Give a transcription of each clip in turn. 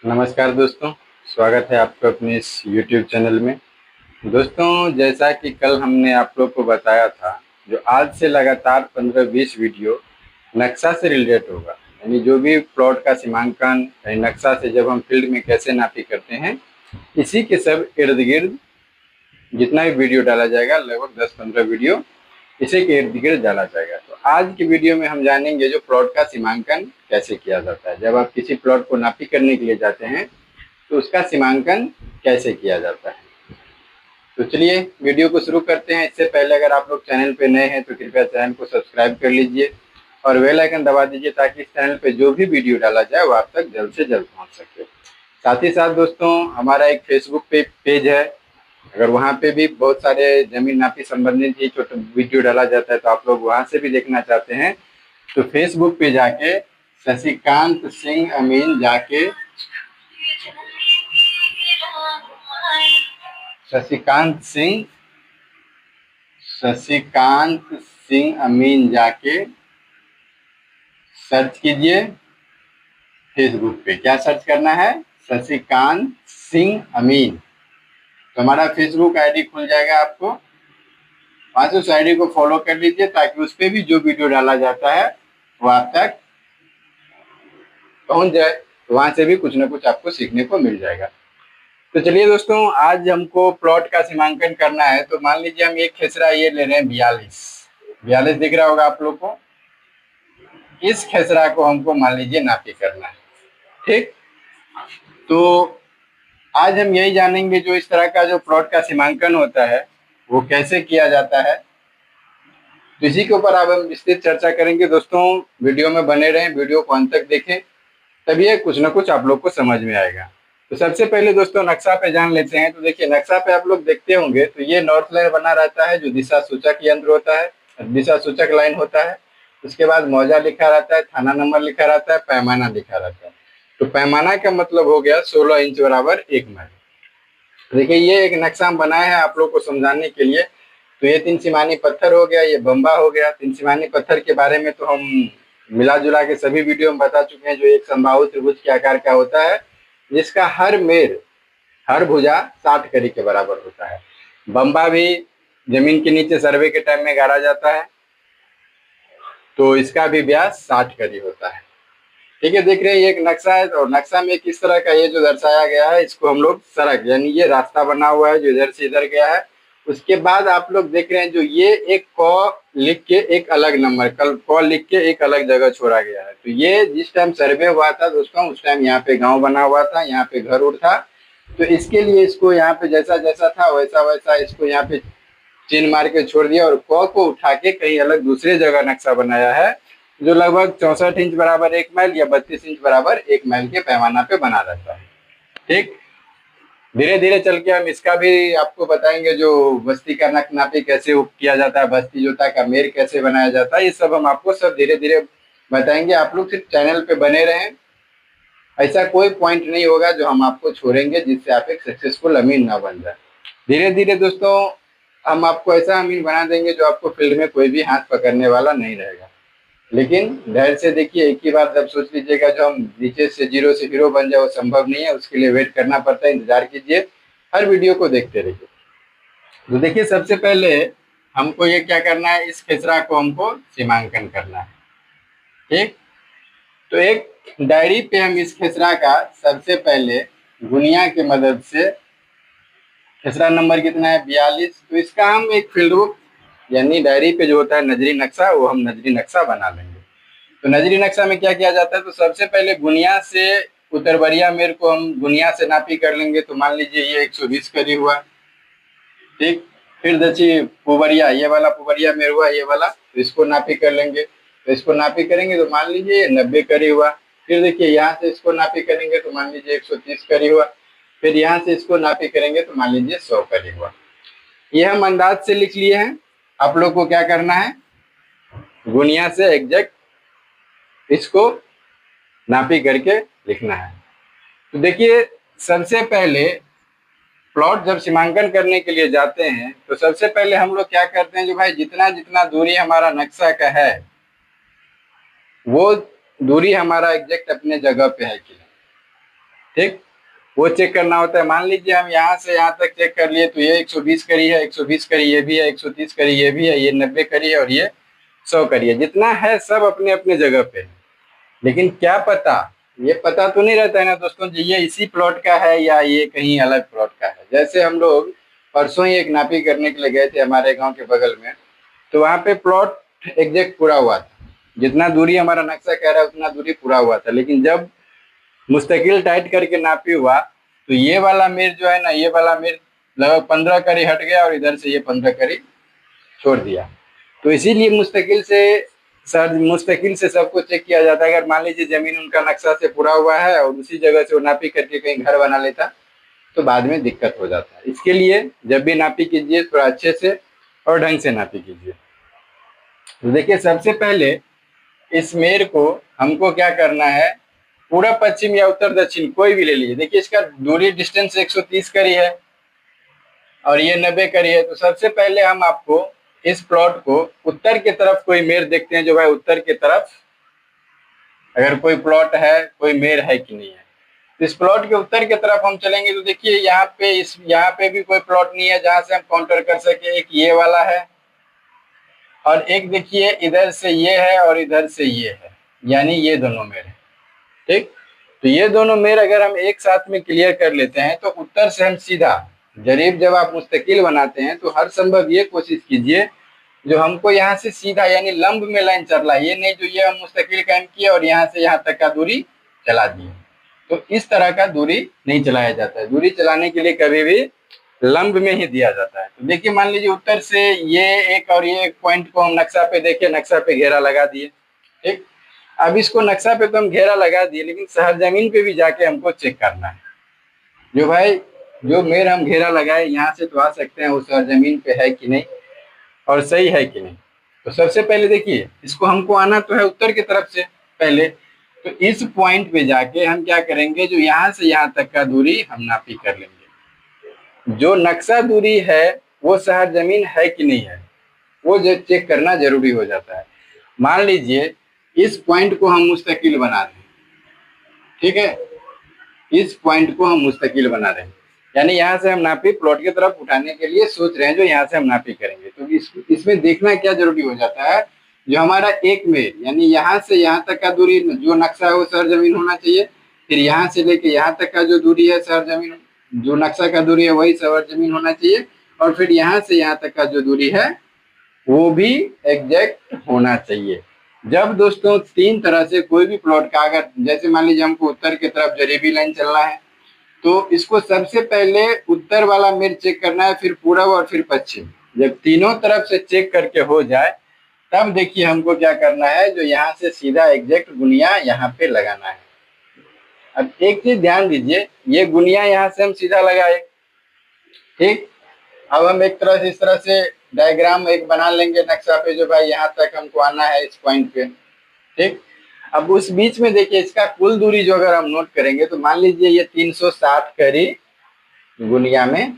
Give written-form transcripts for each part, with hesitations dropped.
नमस्कार दोस्तों, स्वागत है आपका अपने इस YouTube चैनल में। दोस्तों, जैसा कि कल हमने आप लोग को बताया था, जो आज से लगातार 15-20 वीडियो नक्शा से रिलेटेड होगा। यानी जो भी प्लॉट का सीमांकन नक्शा से जब हम फील्ड में कैसे नापी करते हैं, इसी के सब इर्द गिर्द जितना भी वीडियो डाला जाएगा, लगभग 10-15 वीडियो इसी के इर्द गिर्द डाला जाएगा। तो आज की वीडियो में हम जानेंगे जो प्लॉट का सीमांकन कैसे किया जाता है। जब आप किसी प्लॉट को नापी करने के लिए जाते हैं तो उसका सीमांकन कैसे किया जाता है। तो चलिए वीडियो को शुरू करते हैं। इससे पहले अगर आप लोग चैनल पे नए हैं तो कृपया चैनल को सब्सक्राइब कर लीजिए और बेल आइकन दबा दीजिए, ताकि इस चैनल पे जो भी वीडियो डाला जाए वो आप तक जल्द से जल्द पहुंच सके। साथ ही साथ दोस्तों, हमारा एक फेसबुक पे पेज है। अगर वहाँ पे भी बहुत सारे जमीन नापी संबंधित ही छोटे वीडियो डाला जाता है, तो आप लोग वहाँ से भी देखना चाहते हैं तो फेसबुक पे जाके शशिकांत सिंह अमीन जाके शशिकांत सिंह शशिकांत सिंह अमीन जाके सर्च कीजिए। फेसबुक पे क्या सर्च करना है? शशिकांत सिंह अमीन। तो हमारा फेसबुक आईडी खुल जाएगा आपको, वहां से उस आईडी को फॉलो कर लीजिए, ताकि उस पर भी जो वीडियो डाला जाता है वो आप तक पहुंच जाए। वहां से भी कुछ ना कुछ आपको सीखने को मिल जाएगा। तो चलिए दोस्तों, आज हमको प्लॉट का सीमांकन करना है। तो मान लीजिए हम एक खेसरा ये ले रहे हैं 42 दिख रहा होगा आप लोग को। इस खेसरा को हमको मान लीजिए नापी करना है, ठीक। तो आज हम यही जानेंगे जो इस तरह का जो प्लॉट का सीमांकन होता है वो कैसे किया जाता है। तो इसी के ऊपर अब हम विस्तृत चर्चा करेंगे। दोस्तों, वीडियो में बने रहें, वीडियो को अंत तक देखें, तभी कुछ ना कुछ आप लोग को समझ में आएगा। तो सबसे पहले दोस्तों नक्शा पे जान लेते हैं। तो देखिए, नक्शा पे आप लोग देखते होंगे तो ये नॉर्थ लाइन बना रहता है, जो दिशा सूचक यंत्र होता है, दिशा सूचक लाइन होता है। उसके बाद मौजा लिखा रहता है, थाना नंबर लिखा रहता है, पैमाना लिखा रहता है। तो पैमाना का मतलब हो गया 16 इंच बराबर 1 माइल। देखिए, ये एक नक्शा हम बनाए हैं आप लोग को समझाने के लिए। तो ये 3 सीमानी पत्थर हो गया, ये बम्बा हो गया। 3 सीमानी पत्थर के बारे में तो हम मिला जुला के सभी वीडियो में बता चुके हैं। जो एक समबाहु त्रिभुज के आकार का होता है, जिसका हर भुजा 60 कड़ी के बराबर होता है। बम्बा भी जमीन के नीचे सर्वे के टाइम में गाड़ा जाता है, तो इसका भी व्यास 60 कड़ी होता है। ठीक है, देख रहे हैं ये एक नक्शा है, और नक्शा में किस तरह का ये जो दर्शाया गया है, इसको हम लोग सड़क, यानी ये रास्ता बना हुआ है जो इधर से इधर गया है। उसके बाद आप लोग देख रहे हैं जो ये एक क लिख के एक अलग नंबर, कल क लिख के एक अलग जगह छोड़ा गया है। तो ये जिस टाइम सर्वे हुआ था दोस्तों, उस टाइम यहाँ पे गांव बना हुआ था, यहाँ पे घर उर था। तो इसके लिए इसको यहाँ पे जैसा जैसा था वैसा वैसा इसको यहाँ पे चिन्ह मार के छोड़ दिया, और क को उठा के कहीं अलग दूसरे जगह नक्शा बनाया है, जो लगभग 64 इंच बराबर 1 माइल या 32 इंच बराबर 1 माइल के पैमाना पे बना रहता है। ठीक, धीरे धीरे चल के हम इसका भी आपको बताएंगे, जो बस्ती का नापी कैसे किया जाता है, बस्ती जोता का मेर कैसे बनाया जाता है, ये सब हम आपको सब धीरे धीरे बताएंगे। आप लोग सिर्फ चैनल पे बने रहें। ऐसा कोई पॉइंट नहीं होगा जो हम आपको छोड़ेंगे जिससे आप एक सक्सेसफुल अमीन ना बन जाए। धीरे धीरे दोस्तों हम आपको ऐसा अमीन बना देंगे जो आपको फील्ड में कोई भी हाथ पकड़ने वाला नहीं रहेगा। लेकिन धैर्य से देखिए, एक ही बार जब सोच लीजिएगा जो हम नीचे से जीरो से हीरो बन जाए, वो संभव नहीं है। उसके लिए वेट करना पड़ता है, इंतजार कीजिए, हर वीडियो को देखते रहिए। तो देखिए, सबसे पहले हमको ये क्या करना है, इस खेसरा को हमको सीमांकन करना है। ठीक, तो एक डायरी पे हम इस खेसरा का सबसे पहले गुनिया की मदद से, खेसरा नंबर कितना है 42, तो इसका हम एक फील्ड बुक यानी डायरी पे जो होता है नजरी नक्शा, वो हम नजरी नक्शा बना लेंगे। तो नजरी नक्शा में क्या किया जाता है, तो सबसे पहले गुनिया से उत्तर बरिया मेर को हम गुनिया से नापी कर लेंगे। तो मान लीजिए ये 120 करी हुआ, ठीक। फिर दक्षिण पुबरिया, ये वाला पुबरिया मेर हुआ, ये वाला, तो इसको नापी कर लेंगे। तो इसको नापी करेंगे तो मान लीजिए 90 करी हुआ। फिर देखिए यहाँ से इसको नापी करेंगे तो मान लीजिए 130 करी हुआ। फिर यहाँ से इसको नापी करेंगे तो मान लीजिए 100 करी हुआ। ये हम अंदाज से लिख लिए हैं। आप लोग को क्या करना है, गुनिया से एग्जैक्ट इसको नापी करके लिखना है। तो देखिए, सबसे पहले प्लॉट जब सीमांकन करने के लिए जाते हैं तो सबसे पहले हम लोग क्या करते हैं, जो भाई जितना जितना दूरी हमारा नक्शा का है वो दूरी हमारा एग्जैक्ट अपने जगह पे है कि नहीं। ठीक, वो चेक करना होता है। मान लीजिए हम यहाँ से यहाँ तक चेक कर लिए तो ये 120 करी है, 120 करी ये भी है, 130 करी ये भी है, ये 90 करी है और ये 100 करी है। जितना है सब अपने अपने जगह पे है। लेकिन क्या पता, ये पता तो नहीं रहता है ना दोस्तों जी ये इसी प्लॉट का है या ये कहीं अलग प्लॉट का है। जैसे हम लोग परसों ही एक नापी करने के लिए गए थे हमारे गांव के बगल में, तो वहाँ पे प्लॉट एग्जैक्ट पूरा हुआ था, जितना दूरी हमारा नक्शा कह रहा है उतना दूरी पूरा हुआ था। लेकिन जब मुस्तकिल टाइट करके नापी हुआ तो ये वाला मेर जो है ना, ये वाला मेर लगभग 15 करी हट गया और इधर से ये 15 करी छोड़ दिया। तो इसीलिए मुस्तकिल से सबको चेक किया जाता है। अगर मान लीजिए जमीन उनका नक्शा से पूरा हुआ है और उसी जगह से वो नापी करके कहीं घर बना लेता तो बाद में दिक्कत हो जाता है। इसके लिए जब भी नापी कीजिए थोड़ा अच्छे से और ढंग से नापी कीजिए। तो देखिए सबसे पहले इस मेर को हमको क्या करना है, पूरा पश्चिम या उत्तर दक्षिण कोई भी ले लीजिए। देखिए इसका दूरी डिस्टेंस 130 करी है और ये 90 करी है। तो सबसे पहले हम आपको इस प्लॉट को उत्तर की तरफ कोई मेर देखते हैं, जो भाई उत्तर की तरफ अगर कोई प्लॉट है, कोई मेर है कि नहीं है। तो इस प्लॉट के उत्तर की तरफ हम चलेंगे तो देखिए यहाँ पे भी कोई प्लॉट नहीं है जहां से हम काउंटर कर सके। एक ये वाला है और एक देखिए इधर से ये है और इधर से ये है, यानी ये दोनों मेर है। ठीक, तो ये दोनों मेर अगर हम एक साथ में क्लियर कर लेते हैं तो उत्तर से हम सीधा जरीब जब आप मुस्तकिल बनाते हैं तो हर संभव ये कोशिश कीजिए जो हमको यहाँ से सीधा यानी लंब में लाइन चल रहा है, ये नहीं जो ये हम मुस्तकिल कायम किए और यहाँ से यहाँ तक का दूरी चला दिए। तो इस तरह का दूरी नहीं चलाया जाता है। दूरी चलाने के लिए कभी भी लंब में ही दिया जाता है। तो देखिए मान लीजिए उत्तर से ये एक और ये एक पॉइंट को हम नक्शा पे देखे, नक्शा पे घेरा लगा दिए। ठीक, अब इसको नक्शा पे तो हम घेरा लगा दिए लेकिन शहर जमीन पे भी जाके हमको चेक करना है जो भाई जो मेर हम घेरा लगाए यहाँ से तो आ सकते हैं वो शहर जमीन पे है कि नहीं और सही है कि नहीं। तो सबसे पहले देखिए इसको हमको आना तो है उत्तर की तरफ से पहले, तो इस पॉइंट पे जाके हम क्या करेंगे, जो यहाँ से यहाँ तक का दूरी हम नापी कर लेंगे। जो नक्शा दूरी है वो शहर जमीन है कि नहीं है वो जो चेक करना जरूरी हो जाता है। मान लीजिए इस पॉइंट को हम मुस्तकिल बना दें, ठीक है, इस पॉइंट को हम मुस्तकिल बना रहे हैं यानी यहाँ से हम नापी प्लॉट की तरफ उठाने के लिए सोच रहे हैं, जो यहाँ से हम नापी करेंगे। तो इसमें देखना क्या जरूरी हो जाता है, जो हमारा एक मेर यानी यहाँ से यहाँ तक का दूरी जो नक्शा है वो शहर जमीन होना चाहिए। फिर यहाँ से लेके यहाँ तक का जो दूरी है शहर जमीन, जो नक्शा का दूरी है वही शहर जमीन होना चाहिए। और फिर यहाँ से यहाँ तक का जो दूरी है वो भी एग्जैक्ट होना चाहिए। जब दोस्तों तीन तरह से कोई भी प्लॉट का अगर जैसे मान लीजिए हमको उत्तर की तरफ जरीबी लाइन चलना है तो इसको सबसे पहले उत्तर वाला मेर चेक करना है, फिर पूर्व और फिर पश्चिम। जब तीनों तरफ से चेक करके हो जाए तब देखिए हमको क्या करना है, जो यहाँ से सीधा एग्जैक्ट गुनिया यहाँ पे लगाना है। अब एक चीज ध्यान दीजिए, ये गुनिया यहाँ से हम सीधा लगाए, ठीक। अब हम एक तरह से इस तरह से डायग्राम एक बना लेंगे नक्शा पे, जो भाई यहाँ तक हमको आना है इस पॉइंट पे, ठीक। अब उस बीच में देखिए इसका कुल दूरी जो अगर हम नोट करेंगे तो मान लीजिए ये 360 करी गुनिया में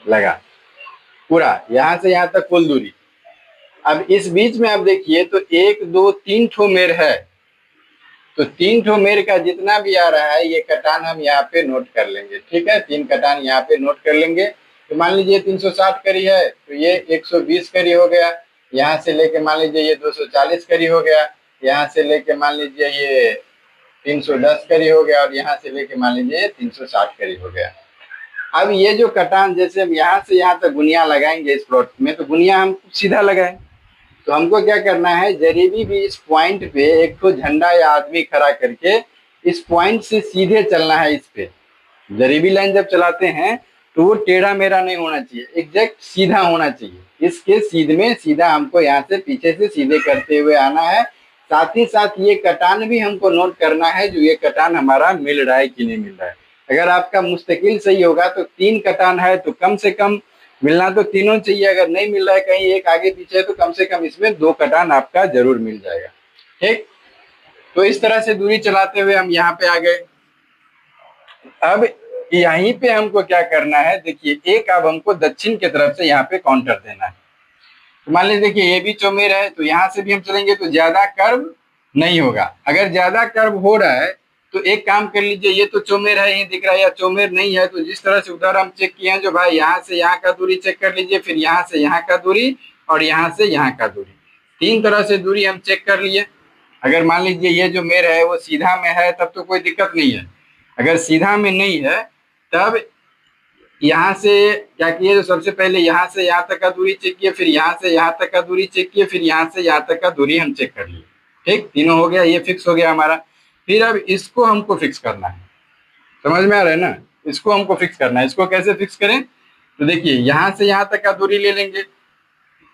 लगा पूरा यहाँ से यहाँ तक कुल दूरी। अब इस बीच में आप देखिए तो 1 2 3 ठो मेर है, तो 3 ठो मेर का जितना भी आ रहा है ये कटान हम यहाँ पे नोट कर लेंगे, ठीक है। 3 कटान यहाँ पे नोट कर लेंगे। तो मान लीजिए 360 करी है तो ये 120 करी हो गया, यहाँ से लेके मान लीजिए ये 240 करी हो गया, यहाँ से लेके मान लीजिए ये 310 करी हो गया और यहाँ से लेके मान लीजिए 360 करी हो गया। अब ये जो कटान जैसे हम यहाँ से यहाँ तक गुनिया लगाएंगे इस प्लॉट में, तो गुनिया हम सीधा लगाएं तो हमको क्या करना है, जरीबी भी इस पॉइंट पे एक तो झंडा या आदमी खड़ा करके इस पॉइंट से सीधे चलना है। इस पे जरीबी लाइन जब चलाते हैं तो वो टेढ़ा मेढ़ा नहीं होना चाहिए, एग्जैक्ट सीधा होना चाहिए। इसके सीध में सीधा हमको यहाँ से पीछे से सीधे करते हुए आना है। साथ ही साथ ये कटान भी हमको नोट करना है, जो ये कटान हमारा मिल रहा है कि नहीं मिल रहा है। अगर आपका मुस्तकिल सही होगा तो 3 कटान है तो कम से कम मिलना तो तीनों चाहिए, अगर नहीं मिल रहा है कहीं एक आगे पीछे तो कम से कम इसमें 2 कटान आपका जरूर मिल जाएगा, ठीक। तो इस तरह से दूरी चलाते हुए हम यहाँ पे आ गए। अब यहीं पे हमको क्या करना है, देखिए एक अब हमको दक्षिण की तरफ से यहाँ पे काउंटर देना है। तो मान लीजिए देखिए ये भी चौमेर है तो यहाँ से भी हम चलेंगे तो ज्यादा कर्व नहीं होगा। अगर ज्यादा कर्व हो रहा है तो एक काम कर लीजिए, ये तो चौमेर है, ये दिख रहा है, या चौमेर नहीं है, तो जिस तरह से उधर हम चेक किए हैं जो भाई यहाँ से यहाँ का दूरी चेक कर लीजिए, फिर यहाँ से यहाँ का दूरी और यहाँ से यहाँ का दूरी, 3 तरह से दूरी हम चेक कर लिए। अगर मान लीजिए ये जो मेर है वो सीधा में है तब तो कोई दिक्कत नहीं है, अगर सीधा में नहीं है तब यहाँ से क्या किए, जो सबसे पहले यहाँ से यहाँ तक का दूरी चेक किए, फिर यहाँ से यहाँ तक का दूरी चेक किए, फिर यहाँ से यहाँ तक का दूरी हम चेक कर लिए। ठीक, तीनों हो गया, ये फिक्स हो गया हमारा। फिर अब इसको हमको फिक्स करना है, समझ में आ रहा है ना, इसको हमको फिक्स करना है। इसको कैसे फिक्स करें, तो देखिए यहाँ से यहाँ तक का दूरी ले लेंगे,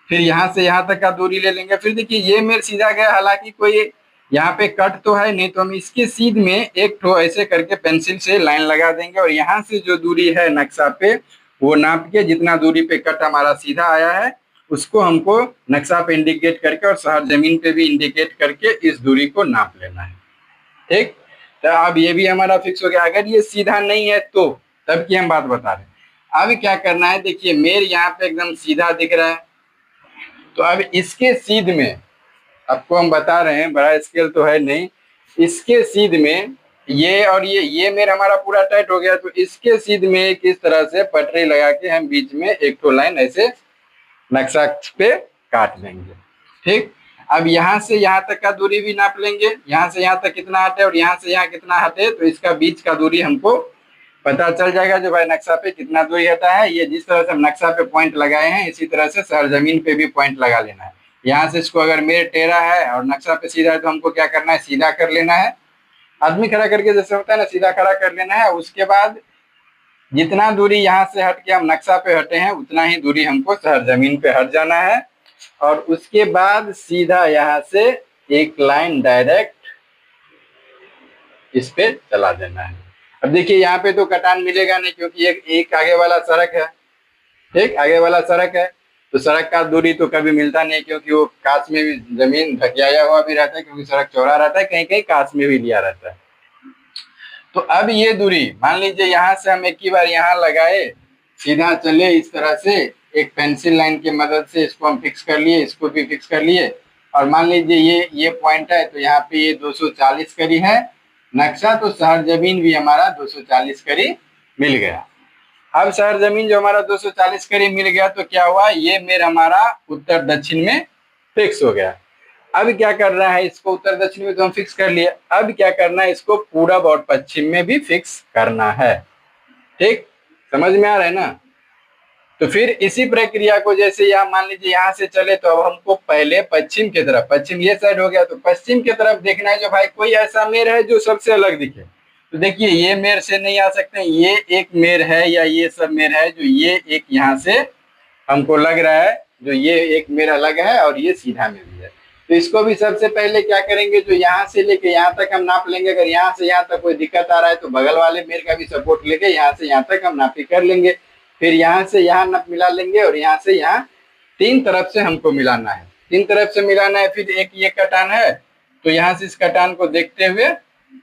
फिर यहाँ से यहाँ तक का दूरी ले लेंगे, फिर देखिए ये मेरे सीधा गया, हालांकि कोई यहाँ पे कट तो है नहीं, तो हम इसके सीध में एक ठो ऐसे करके पेंसिल से लाइन लगा देंगे और यहाँ से जो दूरी है नक्शा पे वो नाप के, जितना दूरी पे कट हमारा सीधा आया है उसको हमको नक्शा पे इंडिकेट करके और शहर जमीन पे भी इंडिकेट करके इस दूरी को नाप लेना है। ठीक, तो अब ये भी हमारा फिक्स हो गया। अगर ये सीधा नहीं है तो तब की हम बात बता रहे हैं। अब क्या करना है, देखिए मेर यहाँ पे एकदम सीधा दिख रहा है, तो अब इसके सीध में आपको हम बता रहे हैं, बड़ा स्केल तो है नहीं, इसके सीध में ये और ये मेर हमारा पूरा टाइट हो गया, तो इसके सीध में किस तरह से पटरी लगा के हम बीच में एक तो लाइन ऐसे नक्शा पे काट लेंगे। ठीक, अब यहाँ से यहाँ तक का दूरी भी नाप लेंगे, यहाँ से यहाँ तक कितना हटे और यहाँ से यहाँ कितना हटे, तो इसका बीच का दूरी हमको पता चल जाएगा जो भाई नक्शा पे कितना दूरी हटा है। ये जिस तरह से हम नक्शा पे पॉइंट लगाए हैं इसी तरह से सरजमीन पे भी पॉइंट लगा लेना है। यहाँ से इसको अगर मेर टेढ़ा है और नक्शा पे सीधा है तो हमको क्या करना है, सीधा कर लेना है, आदमी खड़ा करके जैसे होता है ना, सीधा खड़ा कर लेना है। उसके बाद जितना दूरी यहाँ से हट के हम नक्शा पे हटे हैं उतना ही दूरी हमको सरजमीन पे हट जाना है, और उसके बाद सीधा यहाँ से एक लाइन डायरेक्ट इस पे चला देना है। अब देखिए यहाँ पे तो कटान मिलेगा नहीं क्योंकि एक आगे वाला सड़क है। ठीक, आगे वाला सड़क है तो सड़क का दूरी तो कभी मिलता नहीं, क्योंकि वो कांच में भी जमीन ढकियाया हुआ भी रहता है, क्योंकि सड़क चौड़ा रहता है, कहीं कहीं कांच में भी लिया रहता है। तो अब ये दूरी मान लीजिए यहाँ से हम एक ही बार यहाँ लगाए, सीधा चले इस तरह से, एक पेंसिल लाइन की मदद से इसको हम फिक्स कर लिए, इसको भी फिक्स कर लिए, और मान लीजिए ये पॉइंट है तो यहाँ पे ये 240 करी है नक्शा, तो शहर जमीन भी हमारा 240 करी मिल गया। अब शहर जमीन जो हमारा 240 करीब मिल गया तो क्या हुआ, ये मेर हमारा उत्तर दक्षिण में फिक्स हो गया। अब क्या करना है, इसको उत्तर दक्षिण में तो हम फिक्स कर लिए, अब क्या करना है, इसको पूरब और पश्चिम में भी फिक्स करना है। ठीक, समझ में आ रहा है ना। तो फिर इसी प्रक्रिया को जैसे यहाँ मान लीजिए यहाँ से चले तो अब हमको पहले पश्चिम की तरफ, पश्चिम ये साइड हो गया, तो पश्चिम की तरफ देखना है जो भाई कोई ऐसा मेर है जो सबसे अलग दिखे। तो देखिए ये मेर से नहीं आ सकते, ये एक मेर है या ये सब मेर है जो ये एक यहाँ से हमको लग रहा है जो ये एक मेर अलग है और ये सीधा में भी है। तो इसको भी सबसे पहले क्या करेंगे, जो यहाँ से लेके यहाँ तक हम नाप लेंगे। अगर यहाँ से यहाँ तक कोई दिक्कत आ रहा है तो बगल वाले मेर का भी सपोर्ट लेके यहाँ से यहाँ तक हम नापी कर लेंगे। फिर यहाँ से यहाँ नप मिला लेंगे और यहाँ से यहाँ 3 तरफ से हमको मिलाना है, 3 तरफ से मिलाना है। फिर एक ये कटान है तो यहाँ से इस कटान को देखते हुए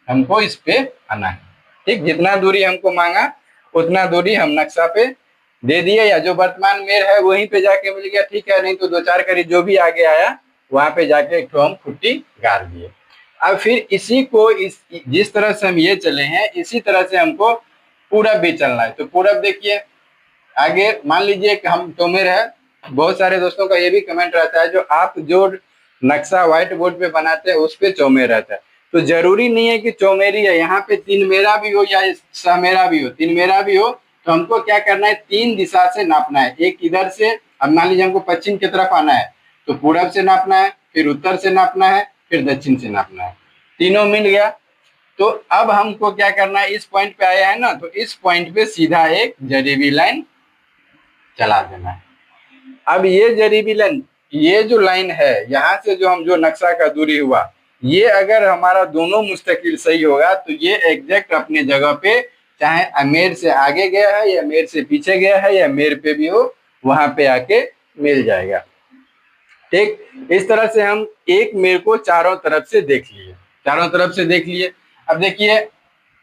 हमको इस पे आना है। ठीक, जितना दूरी हमको मांगा उतना दूरी हम नक्शा पे दे दिए, या जो वर्तमान मेर है वहीं पे जाके मिल गया, ठीक है, नहीं तो 2-4 करी जो भी आगे आया वहां पे जाके एक तो हम खुट्टी गाड़ दिए। अब फिर इसी को जिस तरह से हम ये चले हैं इसी तरह से हमको पूरब भी चलना है। तो पूरब देखिए आगे मान लीजिए कि हम चौमेर है, बहुत सारे दोस्तों का ये भी कमेंट रहता है जो आप जो नक्शा व्हाइट बोर्ड पे बनाते हैं उस पे चौमेर रहता है, तो जरूरी नहीं है कि चौमेरी है, यहाँ पे 3 मेरा भी हो या सहमेरा भी हो, 3 मेरा भी हो, तो हमको क्या करना है 3 दिशा से नापना है। एक इधर से, अब मान लीजिए हमको पश्चिम की तरफ आना है तो पूरब से नापना है, फिर उत्तर से नापना है, फिर दक्षिण से नापना है, तीनों मिल गया। तो अब हमको क्या करना है, इस पॉइंट पे आया है ना, तो इस पॉइंट पे सीधा एक जरीबी लाइन चला देना है। अब ये जरीबी लाइन, ये जो लाइन है यहाँ से जो हम जो नक्शा का दूरी हुआ, ये अगर हमारा दोनों मुस्तकिल सही होगा तो ये एग्जैक्ट अपने जगह पे, चाहे मेर से आगे गया है या मेर से पीछे गया है या मेर पे भी हो, वहां पे आके मिल जाएगा। ठीक, इस तरह से हम एक मेर को चारों तरफ से देख लिए, चारों तरफ से देख लिए। अब देखिए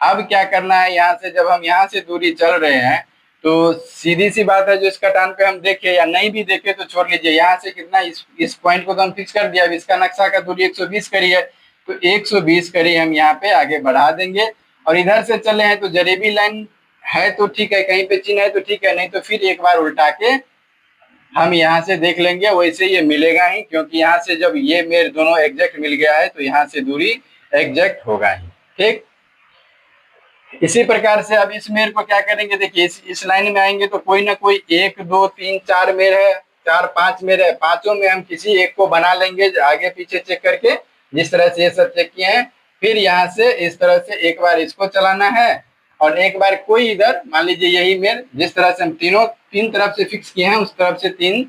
अब क्या करना है, यहाँ से जब हम यहाँ से दूरी चल रहे हैं तो सीधी सी बात है, जो इस कटान पे हम देखे या नहीं भी देखे तो छोड़ लीजिए, यहाँ से कितना इस पॉइंट को तो हम फिक्स कर दिया। अब इसका नक्शा का दूरी 120 करी है, तो 120 कड़ी हम यहाँ पे आगे बढ़ा देंगे। और इधर से चले हैं तो जरीबी लाइन है तो ठीक है, कहीं पे चिन्ह है तो ठीक है, नहीं तो फिर एक बार उल्टा के हम यहाँ से देख लेंगे। वैसे ये मिलेगा ही, क्योंकि यहाँ से जब ये मेर दोनों एग्जैक्ट मिल गया है तो यहाँ से दूरी एग्जैक्ट होगा ही। ठीक, इसी प्रकार से अब इस मेर को क्या करेंगे, देखिए इस लाइन में आएंगे तो कोई ना कोई 1 2 3 4 मेर है, 4 5 मेर है, पांचों में हम किसी एक को बना लेंगे आगे पीछे चेक करके, जिस तरह से ये सब चेक किए हैं। फिर यहाँ से इस तरह से एक बार इसको चलाना है और एक बार कोई इधर, मान लीजिए यही मेर जिस तरह से हम तीन तरफ से फिक्स किए हैं उस तरफ से 3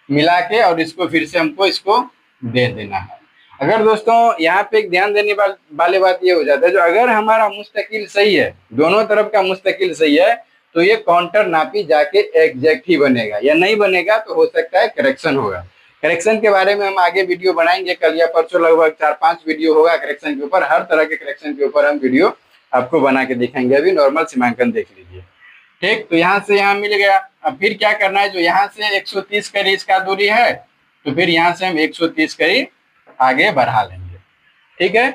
मिला के और इसको फिर से हमको इसको दे देना है। अगर दोस्तों यहाँ पे एक ध्यान देने वाली बात ये हो जाता है, जो अगर हमारा मुस्तकिल सही है, दोनों तरफ का मुस्तकिल सही है, तो ये काउंटर नापी जाके एग्जैक्ट ही बनेगा, या नहीं बनेगा तो हो सकता है करेक्शन होगा। करेक्शन के बारे में हम आगे वीडियो बनाएंगे, कल या परसों लगभग 4-5 वीडियो होगा करेक्शन के ऊपर। हर तरह के करेक्शन के ऊपर हम वीडियो आपको बना के दिखाएंगे। अभी नॉर्मल सीमांकन देख लीजिए। ठीक, तो यहाँ से यहाँ मिल गया। अब फिर क्या करना है, जो यहाँ से 130 कड़ी इसका दूरी है, तो फिर यहाँ से हम 130 कड़ी आगे बढ़ा लेंगे। ठीक है,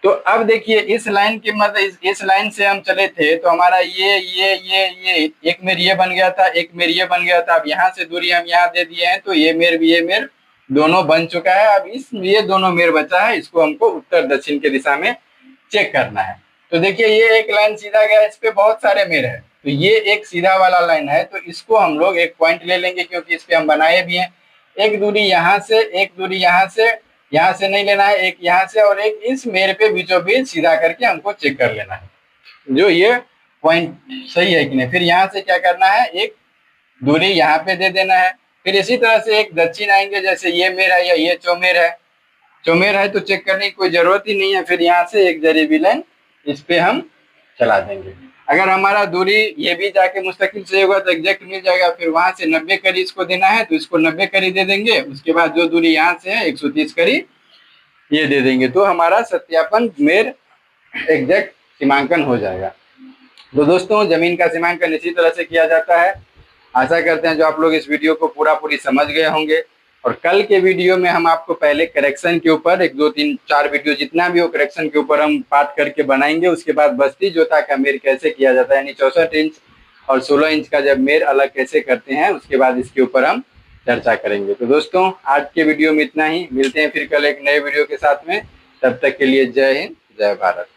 तो अब देखिए इस लाइन की मदद, इस लाइन से हम चले थे तो हमारा ये एक मेर ये बन गया था, एक मेर ये बन गया था। अब यहाँ से दूरी हम यहाँ दे दिए हैं तो ये मेर दोनों बन चुका है। अब ये दोनों मेर बचा है, इसको हमको उत्तर दक्षिण के दिशा में चेक करना है। तो देखिए ये एक लाइन सीधा गया, इस पे बहुत सारे मेर है, तो ये एक सीधा वाला लाइन है, तो इसको हम लोग एक पॉइंट ले लेंगे क्योंकि इस पे हम बनाए भी हैं। एक दूरी यहाँ से, एक दूरी यहाँ से नहीं लेना है, एक यहाँ से और एक इस मेर पे बीचों बीच सीधा करके हमको चेक कर लेना है जो ये पॉइंट सही है कि नहीं। फिर यहाँ से क्या करना है, एक दूरी यहाँ पे दे देना है। फिर इसी तरह से एक दक्षिण आएंगे, जैसे ये मेर है या ये चौमेर है तो चेक करने की कोई जरूरत ही नहीं है। फिर यहाँ से एक जरीबी लाइन इस पे हम चला देंगे। अगर हमारा दूरी ये भी जाके मुस्तकिल से होगा तो एग्जैक्ट मिल जाएगा। फिर वहां से 90 कड़ी इसको देना है तो इसको 90 कड़ी दे देंगे। उसके बाद जो दूरी यहाँ से है 130 कड़ी ये दे देंगे, तो हमारा सत्यापन मेर एग्जैक्ट सीमांकन हो जाएगा। तो दोस्तों जमीन का सीमांकन इसी तरह से किया जाता है। आशा करते हैं जो आप लोग इस वीडियो को पूरी समझ गए होंगे। और कल के वीडियो में हम आपको पहले करेक्शन के ऊपर 1 2 3 4 वीडियो जितना भी हो करेक्शन के ऊपर हम पाठ करके बनाएंगे। उसके बाद बस्ती जोता का मेर कैसे किया जाता है, यानी 64 इंच और 16 इंच का जब मेर अलग कैसे करते हैं, उसके बाद इसके ऊपर हम चर्चा करेंगे। तो दोस्तों आज के वीडियो में इतना ही, मिलते हैं फिर कल एक नए वीडियो के साथ में। तब तक के लिए जय हिंद, जय भारत।